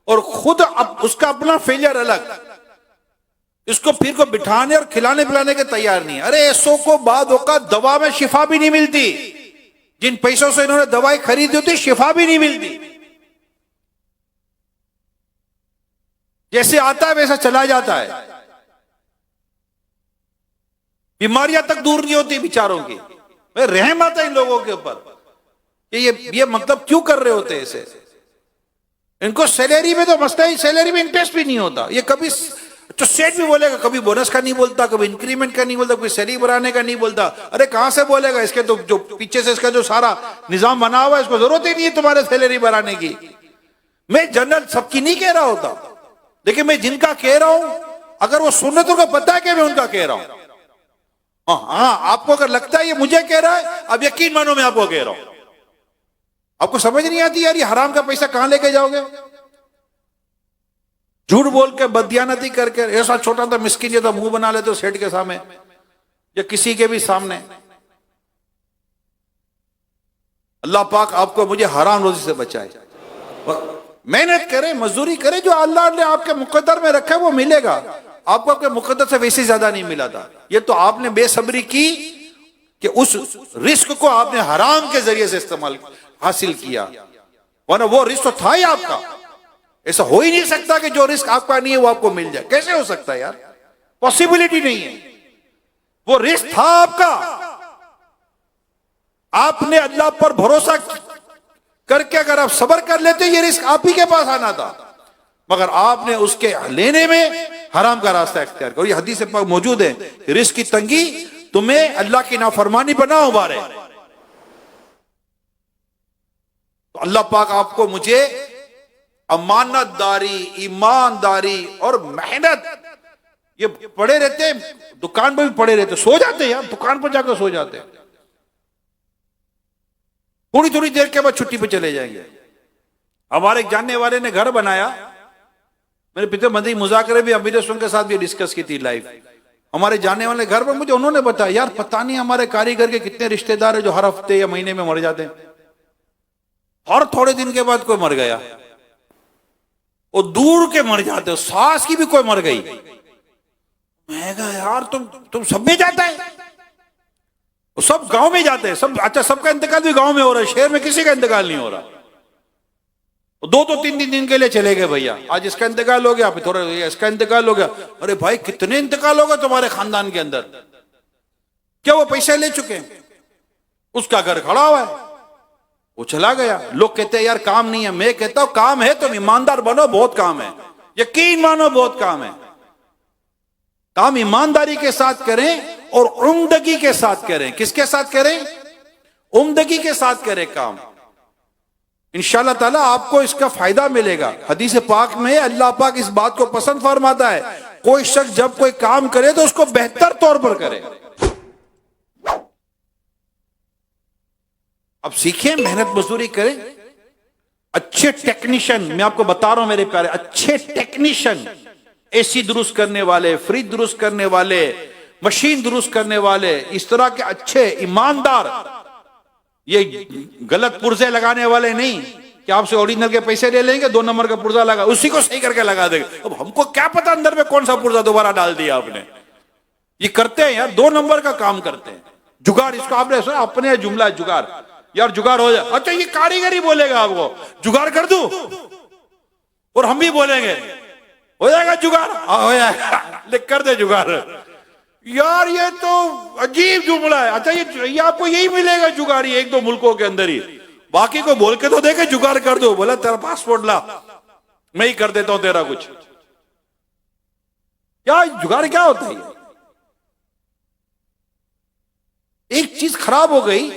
और खुद उसका अपना फेलियर अलग। इसको फिर को बिठाने और खिलाने पिलाने के तैयार नहीं है। अरे ऐसों को बाद होगा दवा में शिफा भी नहीं मिलती, जिन पैसों से इन्होंने दवाई खरीदी होती शिफा भी नहीं मिलती। जैसे आता है वैसा चला जाता है, बीमारियां तक दूर नहीं होती बेचारों की। रहम आता है इन लोगों के ऊपर कि ये मतलब क्यों कर रहे होते ऐसे। इनको सैलरी में तो मसला ही, सैलरी में इंटरेस्ट भी नहीं होता। ये कभी तो सेठ भी बोलेगा, कभी बोनस का नहीं बोलता, कभी इंक्रीमेंट का नहीं बोलता, कभी सैलरी बढ़ाने का नहीं बोलता। अरे कहां से बोलेगा? इसके तो जो पीछे से इसका जो सारा निजाम बना हुआ है, इसको जरूरत ही नहीं है तुम्हारे सैलरी बढ़ाने की। मैं जनरल सबकी नहीं कह रहा होता, लेकिन मैं जिनका कह रहा हूं, अगर वो सुन्नतों को पता है कि मैं उनका कह रहा हूं। हाँ, आपको अगर लगता है ये मुझे कह रहा है, अब यकीन मानो मैं आपको कह रहा हूं। आपको समझ नहीं आती यार, ये हराम का पैसा कहां लेके जाओगे? झूठ बोल के, बददियानती करके, ऐसा छोटा सा मिस्किन ये तो मुंह बना लेते हो सेठ के सामने या किसी के भी सामने। अल्लाह पाक आपको मुझे हराम रोजी से बचाए। मेहनत करें, मजदूरी करें, जो अल्लाह ने आपके मुकद्दर में रखा है वो मिलेगा आपको। आपके मुकद्दर से वैसे ज्यादा नहीं मिला था। ये तो आपने बेसब्री की कि उस रिस्क को आपने हराम के जरिए से इस्तेमाल हासिल किया, वरना वो रिस्क तो था ही आपका। ऐसा हो ही नहीं सकता कि जो रिस्क आपका नहीं है वो आपको मिल जाए। कैसे हो सकता है यार? पॉसिबिलिटी नहीं है। वो रिस्क था आपका, आपने अल्लाह पर भरोसा करके अगर आप सब्र कर लेते ये रिस्क आप ही के पास आना था, मगर आपने उसके लेने में हराम का रास्ता इख्तियार करो। ये हदीस पाक मौजूद है, रिस्क की तंगी तुम्हें अल्लाह की नाफरमानी पर ना उबारे। तो अल्लाह पाक आपको मुझे अमानतदारी, ईमानदारी और मेहनत, ये पड़े रहते हैं दुकान पर भी पड़े रहते, सो जाते हैं यार, दुकान पर जाकर सो जाते हैं, थोड़ी थोड़ी देर के बाद छुट्टी पे चले जाएंगे। हमारे एक जानने वाले ने घर बनाया, मेरे पिता मदई मुज़ाकरे भी अमीर के साथ भी डिस्कस की थी लाइव। हमारे जानने वाले घर पर मुझे उन्होंने बताया, यार पता नहीं हमारे कारीगर के कितने रिश्तेदार है जो हर हफ्ते या महीने में मर जाते हैं, और थोड़े दिन के बाद कोई मर गया, और दूर के मर जाते हो, सास की भी कोई मर गई। मैं कहा यार तुम सब में जाता है, सब गांव में जाते हैं सब। अच्छा, सबका इंतकाल भी गांव में हो रहा है, शहर में किसी का इंतकाल नहीं हो रहा। दो तो तीन दिन के लिए चले गए, भैया आज इसका इंतकाल हो गया, फिर थोड़ा इसका इंतकाल हो गया। अरे भाई कितने इंतकाल हो गए तुम्हारे खानदान के अंदर? क्या वो पैसे ले चुके हैं? उसका घर खड़ा हुआ है, वो चला गया। लोग कहते हैं यार काम नहीं है, मैं कहता हूं काम है, तुम ईमानदार बनो, बहुत काम है, यकीन मानो बहुत काम है। काम ईमानदारी के साथ करें और उम्दगी के साथ करें। किसके साथ करें? उम्दगी के साथ करें काम। इंशाअल्लाह ताला आपको इसका फायदा मिलेगा। हदीस पाक में अल्लाह पाक इस बात को पसंद फरमाता है, कोई शख्स जब कोई काम करे तो उसको बेहतर तौर पर करे। अब सीखें, मेहनत मजदूरी करें। अच्छे टेक्नीशियन, मैं आपको बता रहा हूं मेरे प्यारे, अच्छे टेक्नीशियन, एसी दुरुस्त करने वाले, फ्रिज दुरुस्त करने वाले, मशीन दुरुस्त करने वाले, इस तरह के अच्छे ईमानदार, ये गलत पुर्जे लगाने वाले नहीं कि आपसे ओरिजिनल के पैसे ले लेंगे, 2 नंबर का पुर्जा लगा उसी को सही करके लगा देंगे। अब हमको क्या पता अंदर में कौन सा पुर्जा दोबारा डाल दिया आपने। ये करते हैं यार, 2 नंबर का काम करते हैं। जुगाड़, इसको आपने सुना, अपने जुमला जुगाड़, यार जुगाड़ हो जाए। अच्छा, ये कारीगरी बोलेगा आपको, जुगाड़ कर दूं, और हम भी बोलेंगे हो जाएगा जुगाड़, हो जाएगा, लिख कर दे जुगाड़। यार ये तो अजीब जुमला है। अच्छा ये आपको यही मिलेगा जुगाड़ी एक दो मुल्कों के अंदर ही, बाकी को बोल के तो देखे जुगाड़ कर दो, बोला तेरा पासपोर्ट ला मैं ही कर देता हूं तेरा कुछ। क्या जुगाड़ क्या होता है? एक चीज खराब हो गई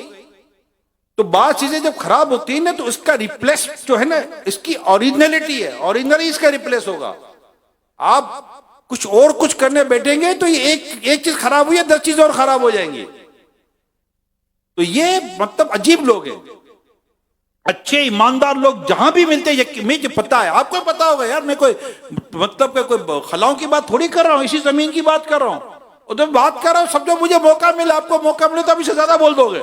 तो बात चीजें जब खराब होती है ना तो इसका रिप्लेस जो है ना, इसकी ओरिजिनलिटी है, ओरिजिनली इसका रिप्लेस होगा। आप कुछ और कुछ करने बैठेंगे तो ये एक चीज खराब हुई है 10 चीज और खराब हो जाएंगी। तो ये मतलब अजीब लोग हैं। अच्छे ईमानदार लोग जहां भी मिलते हैं, मुझे पता है, आपको पता होगा यार, मैं कोई मतलब कोई खलाओं की बात थोड़ी कर रहा हूं, इसी जमीन की बात कर रहा हूं। और जब बात कर रहा हूं सब, जो मुझे मौका मिले, आपको मौका मिले तो अभी से ज्यादा बोल दोगे।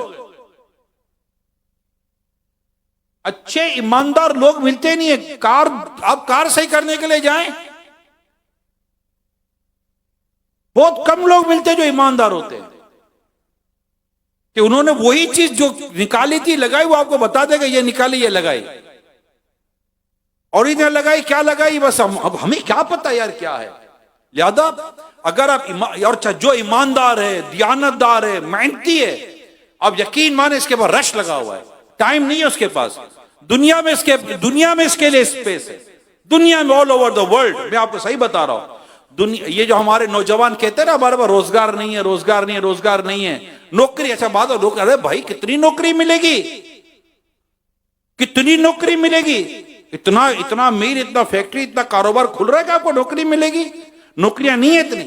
अच्छे ईमानदार लोग मिलते नहीं है। आप कार सही करने के लिए जाएं, बहुत कम लोग मिलते हैं जो ईमानदार होते हैं, कि उन्होंने वही चीज जो निकाली थी लगाई, वो आपको बता देगा ये निकाली ये लगाई, ओरिजिनल लगाई क्या लगाई, बस अब हमें क्या पता यार क्या है। लिहाजा अगर आप और जो ईमानदार है, दियानतदार है, मेहनती है, आप यकीन माने इसके पास रश लगा हुआ है, टाइम नहीं है उसके पास। दुनिया में इसके लिए स्पेस है, दुनिया में ऑल ओवर द वर्ल्ड। मैं आपको सही बता रहा हूं, दुनिया, ये जो हमारे नौजवान कहते हैं ना बार बार रोजगार नहीं है, रोजगार नहीं है, रोजगार नहीं है, नौकरी, अच्छा बात हो, अरे भाई कितनी नौकरी मिलेगी, कितनी नौकरी मिलेगी? इतना मील, इतना फैक्ट्री, इतना कारोबार खुल रहा है कि आपको नौकरी मिलेगी? नौकरियां नहीं है इतनी।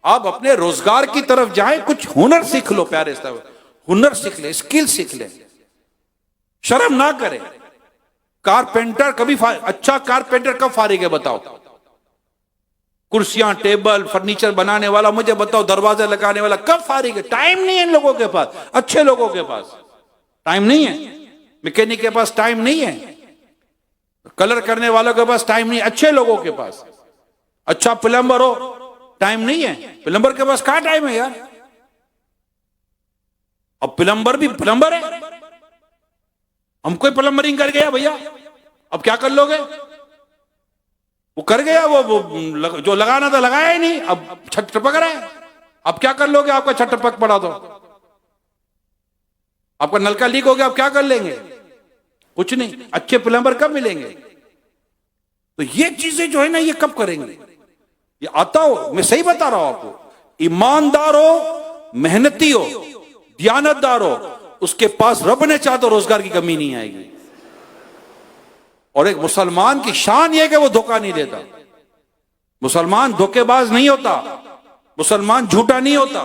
आप अपने रोजगार की तरफ जाएं, कुछ हुनर सीख लो प्यारे साहब, हुनर सीख ले, स्किल सीख ले, शर्म ना करें। कारपेंटर कभी अच्छा कारपेंटर कब फारिग है बताओ? कुर्सियां, टेबल, फर्नीचर बनाने वाला मुझे बताओ, दरवाजा लगाने वाला कब फारिग है? टाइम नहीं है इन लोगों के पास, अच्छे लोगों के पास टाइम नहीं है, मैकेनिक के पास टाइम नहीं है, कलर करने वालों के पास टाइम नहीं है, अच्छे लोगों के पास। अच्छा प्लम्बर हो, टाइम नहीं है, प्लम्बर के पास कहां टाइम है यार? अब प्लम्बर भी प्लम्बर है, हम कोई प्लम्बरिंग कर गया भैया, अब क्या कर लोगे? वो कर गया, वो जो लगाना था लगाया ही नहीं, अब छत टपक रहा है, अब क्या कर लोगे? आपका छत टपक पड़ा तो, आपका नलका लीक हो गया, अब क्या कर लेंगे? कुछ नहीं। अच्छे प्लम्बर कब मिलेंगे? तो ये चीजें जो है ना, ये कब करेंगे? ये आता हो, मैं सही बता रहा हूं आपको, ईमानदार हो, मेहनती हो, दियानतदार हो, उसके पास रब ने चाहा तो रोजगार की कमी नहीं आएगी। और एक मुसलमान की शान यह कि वो धोखा नहीं देता, मुसलमान धोखेबाज नहीं होता, मुसलमान झूठा नहीं होता।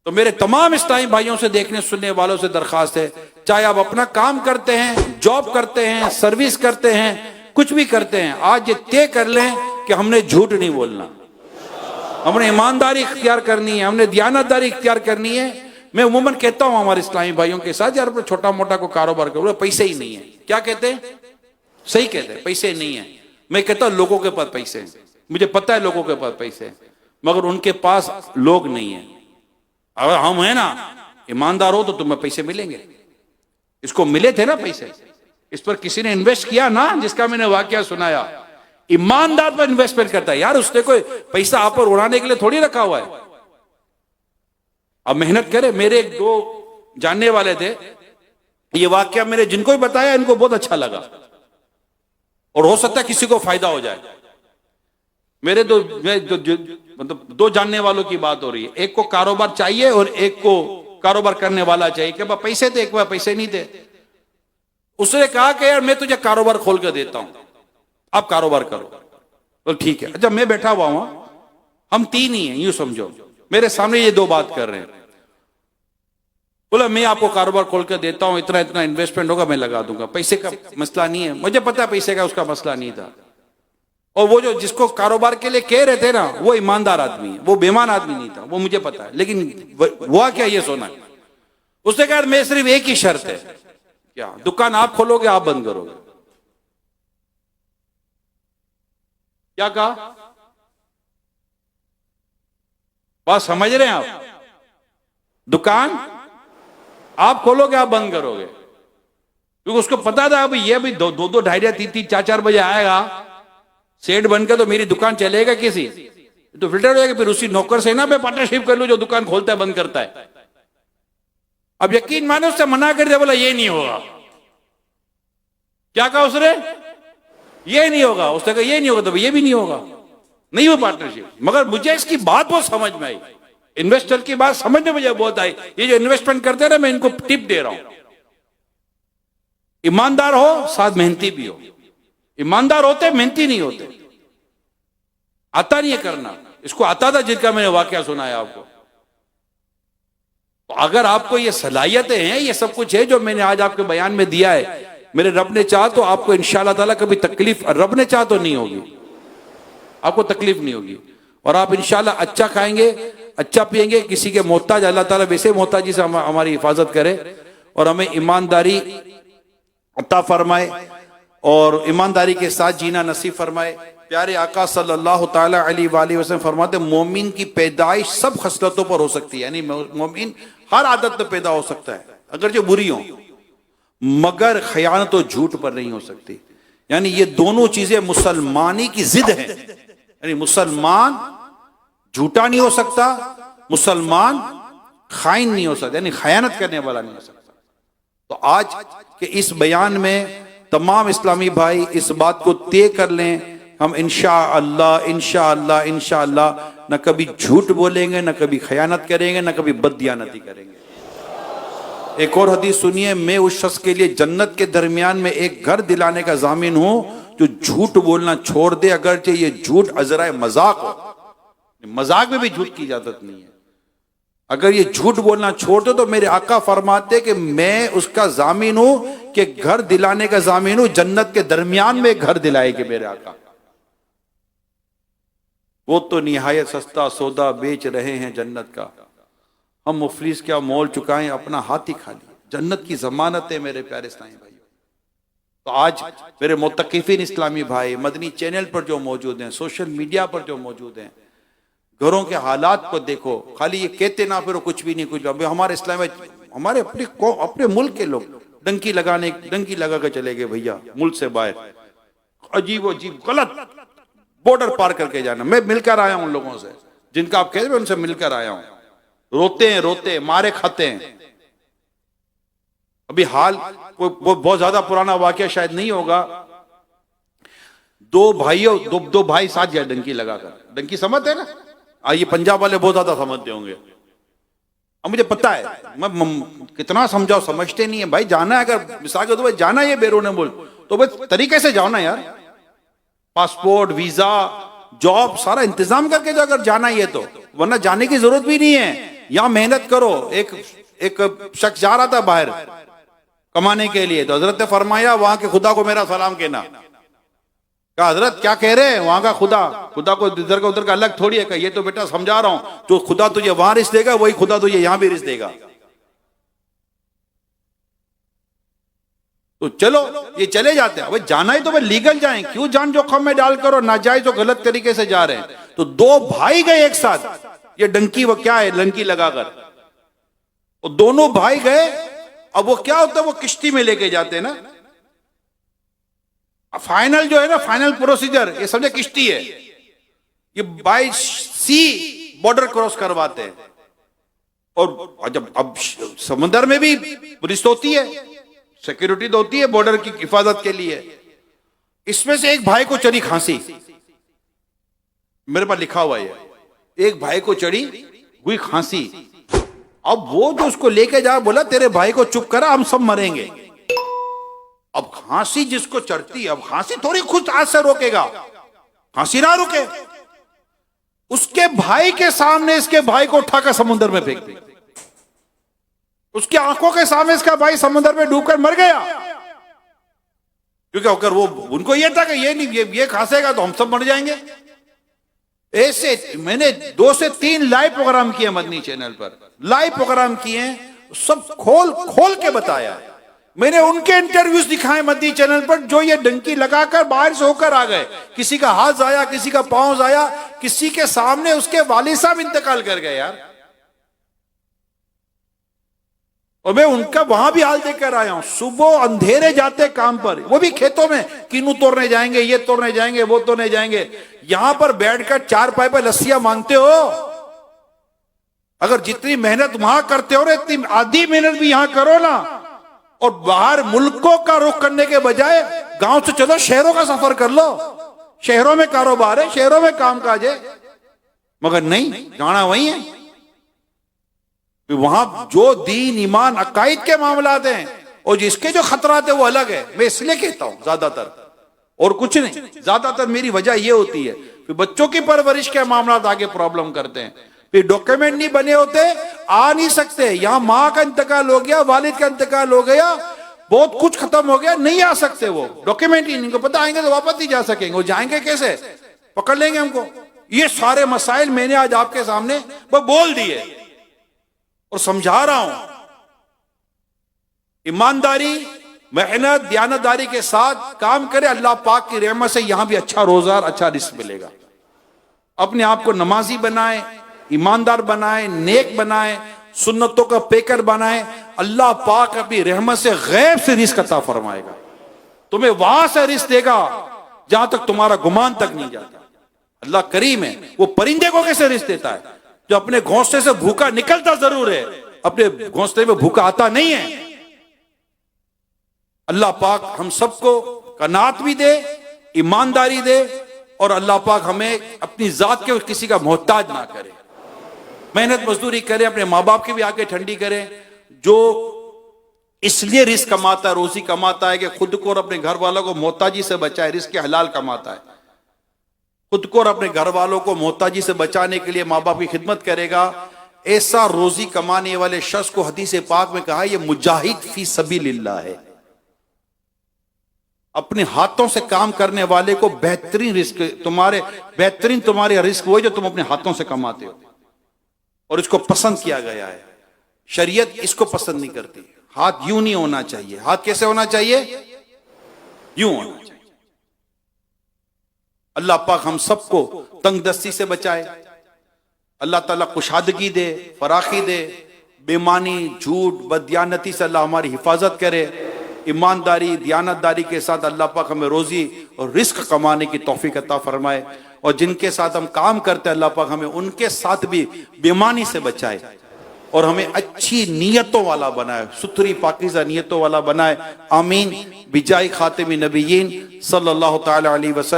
तो मेरे तमाम इस्लामी भाइयों से, देखने सुनने वालों से दरखास्त है, चाहे आप अपना काम करते हैं, जॉब करते हैं, सर्विस करते हैं, कुछ भी करते हैं, आज ये तय कर लें कि हमने झूठ नहीं बोलना, हमने ईमानदारी इख्तियार करनी है, हमने दियानतदारी इख्तियार करनी है। मैं उमूमन कहता हूं हमारे इस्लामी भाइयों के साथ, यार छोटा मोटा को कारोबार करो, पैसे ही नहीं है। क्या कहते हैं? सही कहते हैं, पैसे नहीं है। मैं कहता हूं लोगों के पास पैसे हैं, मुझे पता है लोगों के पास पैसे हैं, मगर उनके पास लोग नहीं है। अगर हम है ना ईमानदार हो तो तुम्हें पैसे मिलेंगे। इसको मिले थे ना पैसे, इस पर किसी ने इन्वेस्ट किया ना, जिसका मैंने वाकया सुनाया। ईमानदार पर इन्वेस्टमेंट करता है यार, उसने कोई पैसा आप पर उड़ाने के लिए थोड़ी रखा हुआ है। अब मेहनत करे। मेरे एक दो जानने वाले थे, ये वाकया मेरे जिनको भी बताया इनको बहुत अच्छा लगा, और हो सकता है किसी को फायदा हो जाए। मेरे मतलब दो जानने वालों की बात हो रही है, एक को कारोबार चाहिए और एक को कारोबार करने वाला चाहिए। कि पैसे थे, एक बार पैसे नहीं थे। उसने कहा कि यार मैं तुझे कारोबार खोल कर देता हूं, आप कारोबार करो। तो ठीक है। अच्छा मैं बैठा हुआ हूं, हम तीन ही हैं, यूं समझो, मेरे सामने ये दो बात कर रहे हैं। बोला मैं आपको कारोबार खोल कर देता हूं, इतना इतना इन्वेस्टमेंट होगा, मैं लगा दूंगा, पैसे का मसला नहीं है। मुझे पता है पैसे का उसका मसला नहीं था। और वो जो जिसको कारोबार के लिए कह रहे थे ना, वो ईमानदार आदमी है, वो बेईमान आदमी नहीं था, वो मुझे पता है। लेकिन हुआ क्या ये सोना, उसने कहा मैं सिर्फ एक ही शर्त है, क्या दुकान आप खोलोगे, आप बंद करोगे? क्या कहा? बात समझ रहे हैं आप? दुकान आप खोलोगे, आप बंद करोगे? क्योंकि उसको पता था अभी ये अभी दो 2:30 3 4 बजे आएगा, सेठ बनकर तो मेरी दुकान चलेगा किसी? तो फिल्टर हो जाएगा, फिर उसी नौकर से ना मैं पार्टनरशिप कर लूं जो दुकान खोलता है बंद करता है। अब यकीन मानो उससे मना कर दिया, बोला ये नहीं होगा। क्या कहा उसने? ये नहीं होगा। उसने कहा ये नहीं होगा तो ये भी नहीं होगा, नहीं हुई पार्टनरशिप। मगर मुझे इसकी बात बहुत समझ में आई, इन्वेस्टर की बात समझ में मुझे बहुत आई। ये जो इन्वेस्टमेंट करते हैं ना, मैं इनको टिप दे रहा हूं, ईमानदार हो साथ मेहनती भी हो। ईमानदार होते मेहनती नहीं होते, आता नहीं है करना। इसको आता था जिनका मैंने वाकया सुनाया आपको। तो अगर आपको ये सलाहियतें हैं, ये सब कुछ है जो मैंने आज आपके बयान में दिया है, मेरे रब ने चाहा तो आपको इंशाअल्लाह ताला कभी तकलीफ, रब ने चाहा तो नहीं होगी, आपको तकलीफ नहीं होगी। और आप इंशाअल्लाह अच्छा खाएंगे, अच्छा पिएंगे, किसी के मोहताज, अल्लाह ताला वैसे मोहताजी से हमारी हिफाजत करे और हमें ईमानदारी अता फरमाए और ईमानदारी के साथ जीना नसीब फरमाए। प्यारे आका सल्लल्लाहु ताला अलैहि वसल्लम फरमाते, मोमिन की पैदाइश सब खसलतों पर हो सकती है, यानी मोमिन हर आदत में पैदा हो सकता है अगर जो बुरी हो, मगर खयानत और झूठ पर नहीं हो सकती। यानी ये दोनों चीजें मुसलमानी की जिद है। यानी मुसलमान झूठा नहीं हो सकता, मुसलमान खाइन नहीं हो सकता, यानी खयानत करने वाला नहीं हो सकता। तो आज के इस बयान में तमाम इस्लामी भाई इस बात को तय कर लें, हम इंशाअल्लाह न कभी झूठ बोलेंगे, न कभी खयानत करेंगे, न कभी बददियानती करेंगे। एक और हदीस सुनिए, मैं उस शख्स के लिए जन्नत के दरमियान में एक घर दिलाने का जामिन हूं जो झूठ बोलना छोड़ दे, अगरचे ये झूठ अजराए मजाक हो। मजाक में भी झूठ की इजाजत नहीं है। अगर ये झूठ बोलना छोड़ दो तो मेरे आका फरमाते कि मैं उसका जामिन हूं, कि घर दिलाने का जामिन हूं, जन्नत के दरमियान में एक घर दिलाएंगे मेरे आका। वो तो निहायत सस्ता सौदा बेच रहे हैं जन्नत का, हम मुफलिस क्या मोल चुकाएं, अपना हाथ ही खाली। जन्नत की जमानत है मेरे प्यारे इस्लामी भाई। तो आज मेरे मुत्तकीफिन इस्लामी भाई मदनी चैनल पर जो मौजूद हैं, सोशल मीडिया पर जो मौजूद हैं, घरों के हालात को देखो। खाली ये कहते ना फिर कुछ भी नहीं, कुछ भी। हमारे इस्लाम में हमारे अपने मुल्क के लोग डंकी लगा कर चले गए भैया मुल्क से बाहर, अजीब अजीब गलत बॉर्डर पार करके जाना। मैं मिलकर आया हूं उन लोगों से जिनका आप कहते हैं, उनसे मिलकर आया हूं। रोते मारे खाते हैं। अभी हाल वो बहुत ज्यादा पुराना वाकया शायद नहीं होगा, दो भाई साथ गए डंकी लगाकर। डंकी समझते हैं ना, ये पंजाब वाले बहुत ज्यादा समझते होंगे। अब मुझे पता है, मैं कितना समझाओ समझते नहीं है भाई। जाना है अगर मिसाल के तो जाना है बैरून मुल्क, तो भाई तरीके से जाओ ना यार, पासपोर्ट वीजा जॉब सारा इंतजाम करके जाओ अगर जाना ही है तो, वरना जाने की जरूरत भी नहीं है। यहां मेहनत करो। एक शख्स जा रहा था बाहर कमाने के लिए, तो हजरत ने फरमाया वहां के खुदा को मेरा सलाम कहना। कहा हजरत क्या कह रहे हैं, वहां का खुदा को इधर का उधर का अलग थोड़ी है। कहा ये तो बेटा समझा रहा हूं, जो खुदा तुझे वहां रिस्क देगा वही खुदा तुझे यहां भी रिस्क देगा। तो चलो ये चले जाते हैं। भाई जाना ही तो भाई लीगल जाएं, क्यों जान जोखिम में डालकर और नाजायज और गलत तरीके से जा रहे हैं। तो दो भाई गए एक साथ, ये डंकी वो क्या है लंकी लगाकर, और दोनों भाई गए। अब वो क्या होता है, वो किश्ती में लेके जाते हैं ना, फाइनल जो है ना, फाइनल प्रोसीजर ये समझे किश्ती है, ये बाय सी बॉर्डर क्रॉस करवाते हैं। और जब अब समंदर में भी पुलिस होती है, सिक्योरिटी तो होती है बॉर्डर की हिफाजत के लिए। इसमें से एक भाई को चढ़ी खांसी, मेरे पास लिखा हुआ है, एक भाई को चढ़ी हुई खांसी। अब वो जो उसको लेके जा, बोला तेरे भाई को चुप करा, हम सब मरेंगे। अब खांसी जिसको चढ़ती है, अब खांसी थोड़ी खुद हाथ से रोकेगा, खांसी ना रुके। उसके भाई के सामने इसके भाई को उठाकर समुद्र में फेंक दिया। उसकी आंखों के सामने इसका भाई समुद्र में डूबकर मर गया। क्योंकि अगर वो उनको ये था कि ये नहीं, ये खांसेगा तो हम सब मर जाएंगे। ऐसे मैंने 2 से 3 लाइव प्रोग्राम किए मदनी चैनल पर, लाइव प्रोग्राम किए, सब खोल के बताया। मैंने उनके इंटरव्यूज दिखाए मदनी चैनल पर, जो ये डंकी लगाकर बाहर से होकर आ गए। किसी का हाथ जाया, किसी का पांव जाया, किसी के सामने उसके वालिद साहब इंतकाल कर गए। यार और मैं उनका वहां भी हाल देकर आया हूं। सुबह अंधेरे जाते काम पर, वो भी खेतों में कीनू तोड़ने जाएंगे, ये तोड़ने जाएंगे, वो तोड़ने जाएंगे। यहां पर बैठकर 4 पाई पर लस्सियां मांगते हो। अगर जितनी मेहनत वहां करते हो ना, इतनी आधी मेहनत भी यहां करो ना। और बाहर मुल्कों का रुख करने के बजाय गांव से चलो शहरों का सफर कर लो। शहरों में कारोबार है, शहरों में कामकाज है। मगर नहीं, जाना वही है। वहां जो दीन ईमान अकायद के मामलात हैं और जिसके जो खतरात है वो अलग है। मैं इसलिए कहता हूं ज्यादातर, और कुछ नहीं, ज्यादातर मेरी वजह यह होती है कि बच्चों की परवरिश के मामलात आगे प्रॉब्लम करते हैं। फिर डॉक्यूमेंट नहीं बने होते, आ नहीं सकते। यहां मां का इंतकाल हो गया, वालिद का इंतकाल हो गया, बहुत कुछ खत्म हो गया, नहीं आ सकते। वो डॉक्यूमेंट ही नहीं, पता आएंगे तो वापस नहीं जा सकेंगे। वो जाएंगे कैसे, पकड़ लेंगे हमको। ये सारे मसाइल मैंने आज आपके सामने वो बोल दिए और समझा रहा हूं। ईमानदारी, मेहनत, दयानतदारी के साथ काम करे, अल्लाह पाक की रहमत से यहां भी अच्छा रोजगार, अच्छा रिस्क मिलेगा। अपने आप को नमाजी बनाए, ईमानदार बनाए, नेक बनाए, सुन्नतों का पेकर बनाए। अल्लाह पाक अपनी रहमत से गैब से रिस्क अता फरमाएगा। तुम्हें वहां से रिस्क देगा जहां तक तुम्हारा गुमान तक नहीं जाता। अल्लाह करीम है। वो परिंदे को कैसे रिस्क देता है? जो अपने घोंसले से भूखा निकलता जरूर है, अपने घोंसले में भूखा आता नहीं है। अल्लाह पाक हम सबको कनात भी दे, ईमानदारी दे, और अल्लाह पाक हमें अपनी जात के किसी का मोहताज ना करे। मेहनत मजदूरी करे, अपने माँ बाप की भी आगे ठंडी करे। जो इसलिए रिस्क कमाता है, रोजी कमाता है कि खुद को और अपने घर वालों को मोहताजी से बचाए, रिस्क के हलाल कमाता है। खुद को और अपने घर वालों को मोहताजी से बचाने के लिए माँ बाप की खिदमत करेगा। ऐसा रोजी कमाने वाले शख्स को हदीस पाक में कहा, यह मुजाहिद फी सबीलिल्लाह है। अपने हाथों से काम करने वाले को बेहतरीन रिस्क, तुम्हारे रिस्क वो जो तुम अपने हाथों से कमाते हो, और इसको पसंद किया गया है। शरीयत इसको पसंद नहीं करती। हाथ यूं नहीं होना चाहिए। हाथ कैसे होना चाहिए? यूं होना चाहिए। अल्लाह पाक हम सबको तंगदस्ती से बचाए। अल्लाह ताला कुशादगी दे, फराखी दे, बेमानी, झूठ, बदयानती से अल्लाह हमारी हिफाजत करे। ईमानदारी, दयानतदारी के साथ अल्लाह पाक हमें रोजी और रिस्क कमाने की तौफीक अता फरमाए। और जिनके साथ हम काम करते हैं अल्लाह पाक हमें उनके साथ भी बेईमानी से बचाए और हमें अच्छी नीयतों वाला बनाए, सुथरी पाकीज़ा नीयतों वाला बनाए। आमीन। बिजाई खातिमी नबीयीन सल्लल्लाहु तआला अलैहि वसल्लम।